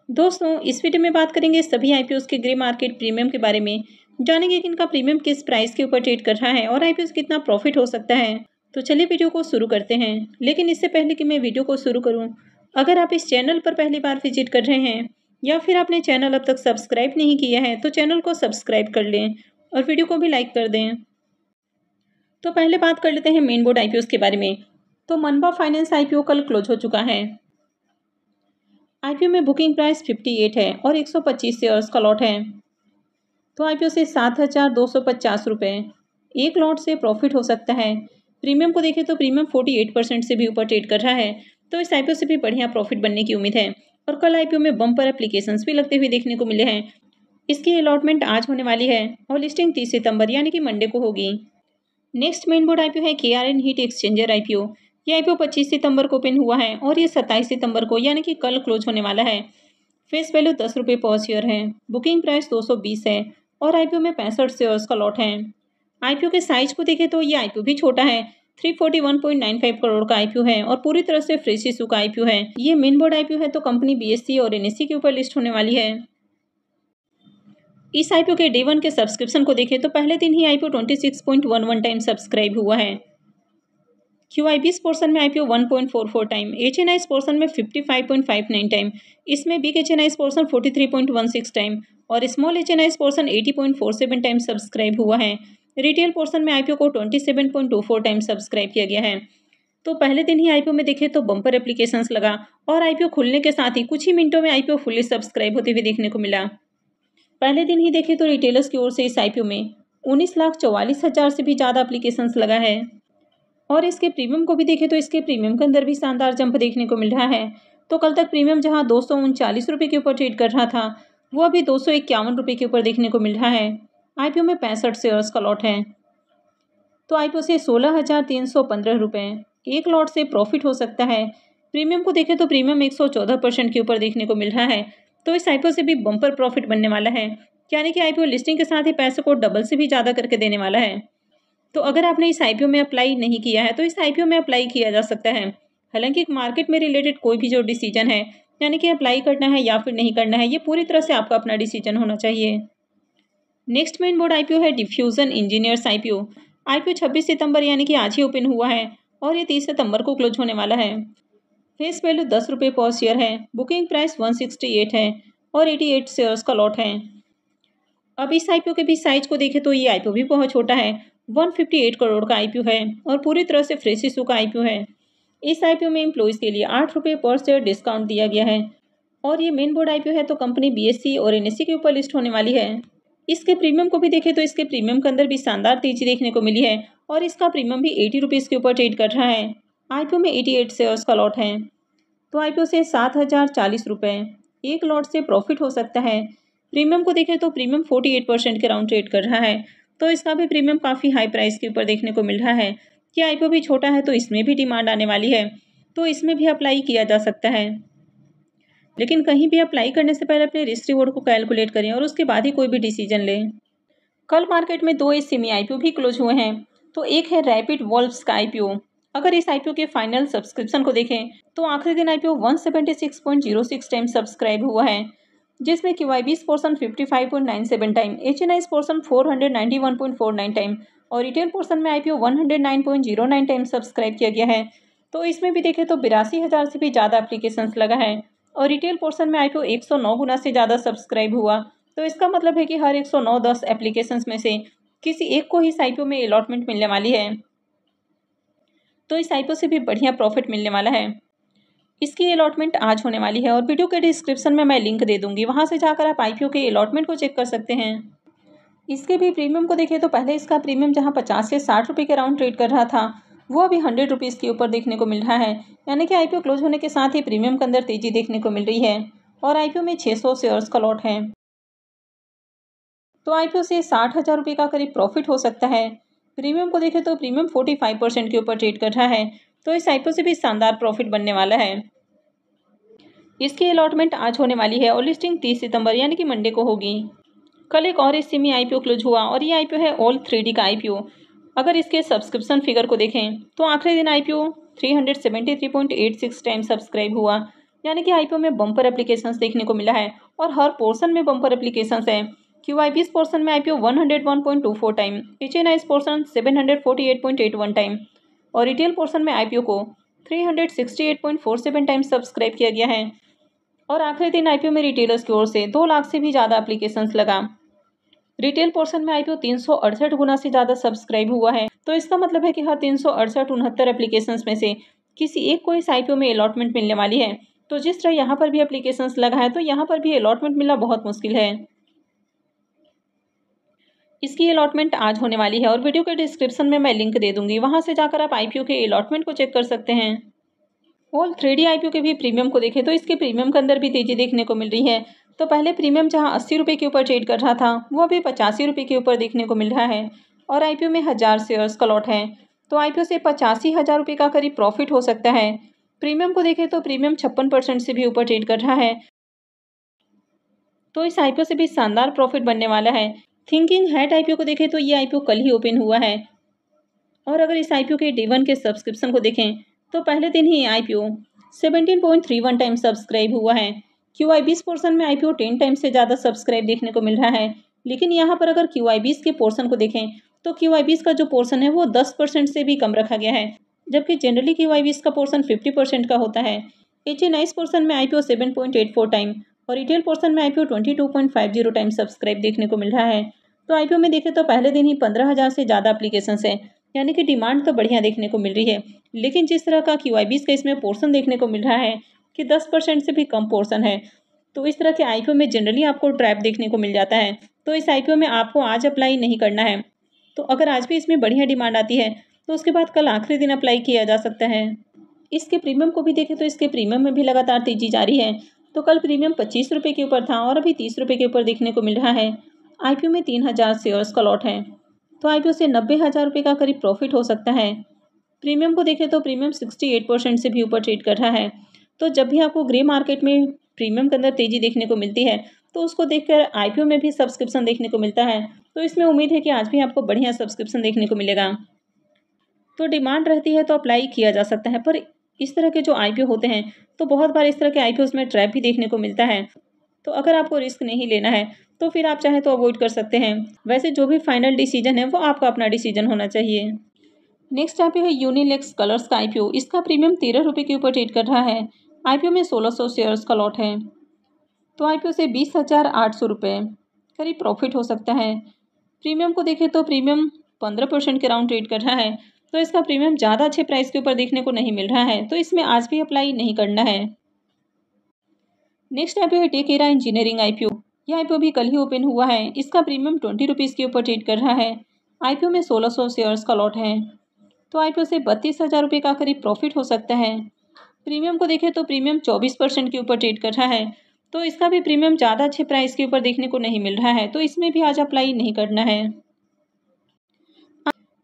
दोस्तों, इस वीडियो में बात करेंगे सभी आईपीओ के ग्रे मार्केट प्रीमियम के बारे में। जानेंगे कि इनका प्रीमियम किस प्राइस के ऊपर ट्रेड कर रहा है और आईपीओ से कितना प्रॉफिट हो सकता है। तो चलिए वीडियो को शुरू करते हैं। लेकिन इससे पहले कि मैं वीडियो को शुरू करूं, अगर आप इस चैनल पर पहली बार विजिट कर रहे हैं या फिर आपने चैनल अब तक सब्सक्राइब नहीं किया है तो चैनल को सब्सक्राइब कर लें और वीडियो को भी लाइक कर दें। तो पहले बात कर लेते हैं मेन बोर्ड आईपीओ के बारे में। तो मनबा फाइनेंस आईपीओ कल क्लोज हो चुका है। आईपीओ में बुकिंग प्राइस 58 है और 125 शेयर्स का लॉट है। तो आईपीओ से 7,250 रुपये एक लॉट से प्रॉफिट हो सकता है। प्रीमियम को देखें तो प्रीमियम 48% से भी ऊपर ट्रेड कर रहा है। तो इस आईपीओ से भी बढ़िया प्रॉफिट बनने की उम्मीद है। और कल आईपीओ में बम्पर एप्लीकेशंस भी लगते हुए देखने को मिले हैं। इसकी अलॉटमेंट आज होने वाली है और लिस्टिंग 30 सितंबर यानी कि मंडे को होगी। नेक्स्ट मेन बोर्ड आईपीओ है KRN हीट एक्सचेंजर आईपीओ। ये आईपीओ 25 सितंबर को ओपन हुआ है और ये 27 सितंबर को यानी कि कल क्लोज होने वाला है। फेस वैल्यू 10 रुपये पर शेयर है। बुकिंग प्राइस 220 है और आईपीओ में 65 शेयर्स का लॉट है। आईपीओ के साइज को देखें तो ये आईपीओ भी छोटा है। 341.95 करोड़ का आईपीओ है और पूरी तरह से फ्रेश इशू का आईपीओ है। ये मेन बोर्ड आईपीओ है तो कंपनी BSE और NSE के ऊपर लिस्ट होने वाली है। इस आईपीओ के डे 1 के सब्सक्रिप्शन को देखें तो पहले दिन ही आईपीओ 26.11 टाइम सब्सक्राइब हुआ है। QIBs पोर्शन में आईपीओ 1.44 टाइम, HNIs पोर्शन में 55.59 टाइम, इसमें बिग HNIs पोर्शन 43.16 टाइम और small HNIs portion 80.47 time subscribe हुआ है। रिटेल पोर्शन में आईपीओ को 27.24 टाइम सब्सक्राइब किया गया है। तो पहले दिन ही आईपीओ में देखें तो बम्पर एप्लीकेशंस लगा और आईपीओ खुलने के साथ ही कुछ ही मिनटों में आईपीओ फुली सब्सक्राइब होते हुए देखने को मिला। पहले दिन ही देखें तो रिटेलर्स की ओर से इस आईपीओ में 19,44,000 से भी ज़्यादा एप्लीकेशंस लगा है। और इसके प्रीमियम को भी देखें तो इसके प्रीमियम के अंदर भी शानदार जंप देखने को मिल रहा है। तो कल तक प्रीमियम जहां 239 रुपये के ऊपर ट्रेड कर रहा था, वो अभी 251 रुपये के ऊपर देखने को मिल रहा है। आईपीओ में 65 शेयर्स का लॉट है। तो आईपीओ से 16,315 रुपये एक लॉट से प्रॉफिट हो सकता है। प्रीमियम को देखें तो प्रीमियम 114% के ऊपर देखने को मिल रहा है। तो इस आईपीओ से भी बम्पर प्रॉफिट बनने वाला है, यानी कि आईपीओ लिस्टिंग के साथ ही पैसे को डबल से भी ज़्यादा करके देने वाला है। तो अगर आपने इस आईपीओ में अप्लाई नहीं किया है तो इस आईपीओ में अप्लाई किया जा सकता है। हालांकि मार्केट में रिलेटेड कोई भी जो डिसीजन है, यानी कि अप्लाई करना है या फिर नहीं करना है, ये पूरी तरह से आपका अपना डिसीजन होना चाहिए। नेक्स्ट मेन बोर्ड आईपीओ है डिफ्यूजन इंजीनियर्स आईपीओ। आईपीओ 26 सितंबर यानी कि आज ही ओपन हुआ है और ये 30 सितंबर को क्लोज होने वाला है। फेस वैल्यू 10 रुपये पर शेयर है। बुकिंग प्राइस 168 है और 88 शेयर्स का लॉट है। अब इस आईपीओ के भी साइज को देखें तो ये आईपीओ भी बहुत छोटा है। 158 करोड़ का आईपीओ है और पूरी तरह से फ्रेश इशू का आईपीओ है। इस आईपीओ में एम्प्लॉइज के लिए 8 रुपये पर शेयर डिस्काउंट दिया गया है और ये मेन बोर्ड आईपीओ है तो कंपनी BSE और NSE के ऊपर लिस्ट होने वाली है। इसके प्रीमियम को भी देखें तो इसके प्रीमियम के अंदर भी शानदार तेजी देखने को मिली है और इसका प्रीमियम भी 80 रुपीज़ के ऊपर ट्रेड कर रहा है। आईपीओ में 88 शेयर्स का लॉट है। तो आईपीओ से 7,040 रुपये एक लॉट से प्रॉफिट हो सकता है। प्रीमियम को देखें तो प्रीमियम 48% के राउंड ट्रेड कर रहा है। तो इसका भी प्रीमियम काफ़ी हाई प्राइस के ऊपर देखने को मिल रहा है। कि आईपीओ भी छोटा है तो इसमें भी डिमांड आने वाली है, तो इसमें भी अप्लाई किया जा सकता है। लेकिन कहीं भी अप्लाई करने से पहले अपने रिस्क रिवॉर्ड को कैलकुलेट करें और उसके बाद ही कोई भी डिसीजन लें। कल मार्केट में 2 सेमी आईपीओ भी क्लोज हुए हैं। तो एक है रैपिड वॉल्व्स का आईपीओ। अगर इस आईपीओ के फाइनल सब्सक्रिप्शन को देखें तो आखिरी दिन आईपीओ 176.06 टाइम सब्सक्राइब हुआ है, जिसमें QIBs portion 55.97 time, HNIs portion 491.49 time और रिटेल पोर्शन में आईपीओ 109.09 टाइम सब्सक्राइब किया गया है। तो इसमें भी देखें तो 82,000 से भी ज़्यादा एप्लीकेशंस लगा है और रिटेल पोर्शन में आईपीओ 109 गुना से ज़्यादा सब्सक्राइब हुआ। तो इसका मतलब है कि हर 109-10 एप्लीकेशंस में से किसी एक को ही इस आईपीओ में अलॉटमेंट मिलने वाली है। तो इस आईपीओ से भी बढ़िया प्रॉफिट मिलने वाला है। इसकी अलॉटमेंट आज होने वाली है और वीडियो के डिस्क्रिप्शन में मैं लिंक दे दूंगी, वहां से जाकर आप आईपीओ के अलॉटमेंट को चेक कर सकते हैं। इसके भी प्रीमियम को देखें तो पहले इसका प्रीमियम जहां 50 से 60 रुपये के राउंड ट्रेड कर रहा था, वो अभी 100 रुपीज़ के ऊपर देखने को मिल रहा है। यानी कि आईपीओ क्लोज होने के साथ ही प्रीमियम के अंदर तेजी देखने को मिल रही है और आईपीओ में 600 शेयर्स का लॉट है। तो आईपीओ से 60,000 रुपये का करीब प्रॉफिट हो सकता है। प्रीमियम को देखें तो प्रीमियम 45% के ऊपर ट्रेड कर रहा है। तो इस आईपीओ से भी शानदार प्रॉफिट बनने वाला है। इसकी अलॉटमेंट आज होने वाली है और लिस्टिंग 30 सितंबर यानी कि मंडे को होगी। कल एक और सेमी आईपीओ क्लोज हुआ और ये आईपीओ है ऑल 3D का आईपीओ। अगर इसके सब्सक्रिप्शन फिगर को देखें तो आखिरी दिन आईपीओ 373.86 टाइम सब्सक्राइब हुआ यानी कि आईपीओ में बम्पर एप्लीकेशंस देखने को मिला है और हर पोर्शन में बम्पर एप्लीकेशंस है। क्यूआईबी पोर्शन में IPO 101.24 time, HNI portion 748.81 time और रिटेल पोर्शन में आईपीओ को 368.47 टाइम सब्सक्राइब किया गया है। और आखिरी दिन आईपीओ में रिटेलर्स की ओर से 2 लाख से भी ज़्यादा एप्लीकेशंस लगा। रिटेल पोर्शन में आईपीओ 368 गुना से ज़्यादा सब्सक्राइब हुआ है। तो इसका मतलब है कि हर 368 एप्लीकेशंस में से किसी एक को इस आईपीओ में अलॉटमेंट मिलने वाली है। तो जिस तरह यहाँ पर भी एप्लीकेशंस लगा है तो यहाँ पर भी अलॉटमेंट मिलना बहुत मुश्किल है। इसकी अलॉटमेंट आज होने वाली है और वीडियो के डिस्क्रिप्शन में मैं लिंक दे दूंगी, वहां से जाकर आप आईपीओ के अलॉटमेंट को चेक कर सकते हैं। और 3D आईपीओ के भी प्रीमियम को देखें तो इसके प्रीमियम के अंदर भी तेजी देखने को मिल रही है। तो पहले प्रीमियम जहां 80 रुपये के ऊपर ट्रेड कर रहा था वो अभी 85 रुपये के ऊपर देखने को मिल रहा है और आईपीओ में 1000 शेयर्स का लॉट है। तो आईपीओ से 85,000 रुपये का करीब प्रॉफिट हो सकता है। प्रीमियम को देखें तो प्रीमियम 56% से भी ऊपर ट्रेड कर रहा है। तो इस आईपीओ से भी शानदार प्रॉफिट बनने वाला है। थिंकिंग हैट आईपीओ को देखें तो ये आईपीओ कल ही ओपन हुआ है और अगर इस आईपीओ के डे 1 के सब्सक्रिप्शन को देखें तो पहले दिन ही आईपीओ 17.31 टाइम सब्सक्राइब हुआ है। क्यूआईबीस पोर्शन में आईपीओ 10 टाइम से ज़्यादा सब्सक्राइब देखने को मिल रहा है। लेकिन यहाँ पर अगर क्यूआईबीस के पोर्शन को देखें तो क्यूआईबीस का जो पोर्शन है वो 10% से भी कम रखा गया है, जबकि जनरली क्यूआईबीस का पोर्शन 50% का होता है। एचएनआई पोर्शन में आईपीओ 7.84 टाइम और रिटेल पोर्शन में आईपीओ 22.50 टाइम सब्सक्राइब देखने को मिल रहा है। तो आईपीओ में देखें तो पहले दिन ही 15,000 से ज़्यादा एप्लीकेशंस है, यानी कि डिमांड तो बढ़िया देखने को मिल रही है। लेकिन जिस तरह का क्यूआईबीस का इसमें पोर्शन देखने को मिल रहा है कि 10% से भी कम पोर्शन है, तो इस तरह के आईपीओ में जनरली आपको ट्रैप देखने को मिल जाता है। तो इस आईपीओ में आपको आज अप्लाई नहीं करना है। तो अगर आज भी इसमें बढ़िया डिमांड आती है तो उसके बाद कल आखिरी दिन अप्लाई किया जा सकता है। इसके प्रीमियम को भी देखें तो इसके प्रीमियम में भी लगातार तेजी जारी है। तो कल प्रीमियम 25 रुपये के ऊपर था और अभी 30 रुपये के ऊपर देखने को मिल रहा है। आईपीओ में 3000 शेयर्स का लॉट है, तो आईपीओ से 90,000 रुपये का करीब प्रॉफिट हो सकता है। प्रीमियम को देखें तो प्रीमियम 68% से भी ऊपर ट्रेड कर रहा है। तो जब भी आपको ग्रे मार्केट में प्रीमियम के अंदर तेजी देखने को मिलती है तो उसको देखकर आईपीओ में भी सब्सक्रिप्शन देखने को मिलता है। तो इसमें उम्मीद है कि आज भी आपको बढ़िया सब्सक्रिप्शन देखने को मिलेगा। तो डिमांड रहती है तो अप्लाई किया जा सकता है, पर इस तरह के जो आईपीओ होते हैं तो बहुत बार इस तरह के आईपीओ में ट्रैप भी देखने को मिलता है। तो अगर आपको रिस्क नहीं लेना है तो फिर आप चाहें तो अवॉइड कर सकते हैं। वैसे जो भी फाइनल डिसीजन है वो आपका अपना डिसीजन होना चाहिए। नेक्स्ट आईपीओ है यूनिलेक्स कलर्स का आईपीओ। इसका प्रीमियम 13 रुपये के ऊपर ट्रेड कर रहा है। आईपीओ में 1600 शेयर्स का लॉट है, तो आईपीओ से 20,800 रुपये करीब प्रॉफिट हो सकता है। प्रीमियम को देखें तो प्रीमियम 15% के राउंड ट्रेड कर रहा है। तो इसका प्रीमियम ज़्यादा अच्छे प्राइस के ऊपर देखने को नहीं मिल रहा है, तो इसमें आज भी अप्लाई नहीं करना है। नेक्स्ट आईपीओ है टेकेरा इंजीनियरिंग आईपीओ। यह आईपीओ भी कल ही ओपन हुआ है। इसका प्रीमियम 20 रुपीज़ के ऊपर ट्रेड कर रहा है। आईपीओ में 1600 शेयर्स का लॉट है, तो आईपीओ से 32,000 रुपये का करीब प्रॉफिट हो सकता है। प्रीमियम को देखें तो प्रीमियम 24% के ऊपर ट्रेड कर रहा है। तो इसका भी प्रीमियम ज़्यादा अच्छे प्राइस के ऊपर देखने को नहीं मिल रहा है, तो इसमें भी आज अप्लाई नहीं करना है।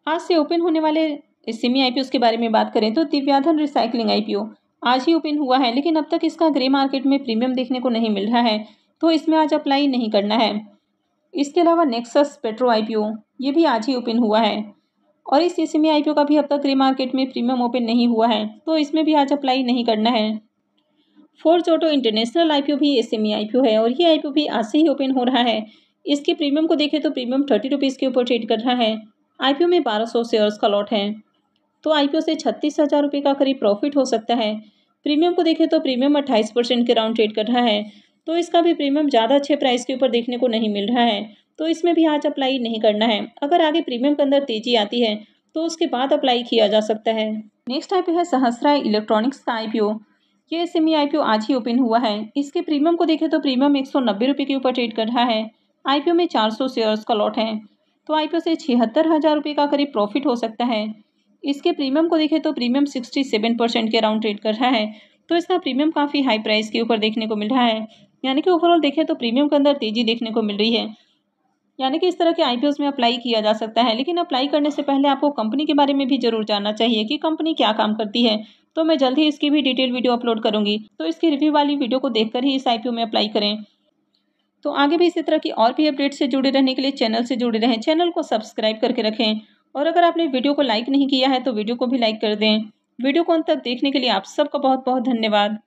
आज से ओपन होने वाले सेमी आईपीओ के बारे में बात करें तो दिव्याधन रिसाइकलिंग आईपीओ आज ही ओपन हुआ है, लेकिन अब तक इसका ग्रे मार्केट में प्रीमियम देखने को नहीं मिल रहा है, तो इसमें आज अप्लाई नहीं करना है। इसके अलावा नेक्सस पेट्रो आईपीओ ये भी आज ही ओपन हुआ है और इस सेमी आईपीओ का भी अब तक ग्रे मार्केट में प्रीमियम ओपन नहीं हुआ है, तो इसमें भी आज अप्लाई नहीं करना है। फोर्ज ऑटो इंटरनेशनल आईपीओ भी एसएमई आईपीओ है और ये आईपीओ भी आज से ही ओपन हो रहा है। इसके प्रीमियम को देखें तो प्रीमियम 30 रुपीज़ के ऊपर ट्रेड कर रहा है। आईपीओ में 1200 शेयर्स का लॉट है, तो आईपीओ से 36,000 रुपये का करीब प्रॉफिट हो सकता है। प्रीमियम को देखें तो प्रीमियम 28% के राउंड ट्रेड कर रहा है, तो इसका भी प्रीमियम ज़्यादा अच्छे प्राइस के ऊपर देखने को नहीं मिल रहा है, तो इसमें भी आज अप्लाई नहीं करना है। अगर आगे प्रीमियम के अंदर तेजी आती है तो उसके बाद अप्लाई किया जा सकता है। नेक्स्ट आईपीओ है सहस्रा इलेक्ट्रॉनिक्स का आईपीओ। ये एसएमई आईपीओ आज ही ओपन हुआ है। इसके प्रीमियम को देखें तो प्रीमियम 190 रुपये के ऊपर ट्रेड कर रहा है। आईपीओ में 400 शेयर्स का लॉट है, तो आईपीओ से 76,000 रुपये का करीब प्रॉफिट हो सकता है। इसके प्रीमियम को देखें तो प्रीमियम 67% के अराउंड ट्रेड कर रहा है, तो इसका प्रीमियम काफ़ी हाई प्राइस के ऊपर देखने को मिल रहा है। यानी कि ओवरऑल देखें तो प्रीमियम के अंदर तेजी देखने को मिल रही है। यानी कि इस तरह के आईपीओस में अप्लाई किया जा सकता है, लेकिन अप्लाई करने से पहले आपको कंपनी के बारे में भी जरूर जानना चाहिए कि कंपनी क्या काम करती है। तो मैं जल्द ही इसकी भी डिटेल वीडियो अपलोड करूंगी, तो इसकी रिव्यू वाली वीडियो को देखकर ही इस आईपीओ में अप्लाई करें। तो आगे भी इसी तरह की और भी अपडेट से जुड़े रहने के लिए चैनल से जुड़े रहें, चैनल को सब्सक्राइब करके रखें। और अगर आपने वीडियो को लाइक नहीं किया है तो वीडियो को भी लाइक कर दें। वीडियो को अंत तक देखने के लिए आप सबका बहुत बहुत धन्यवाद।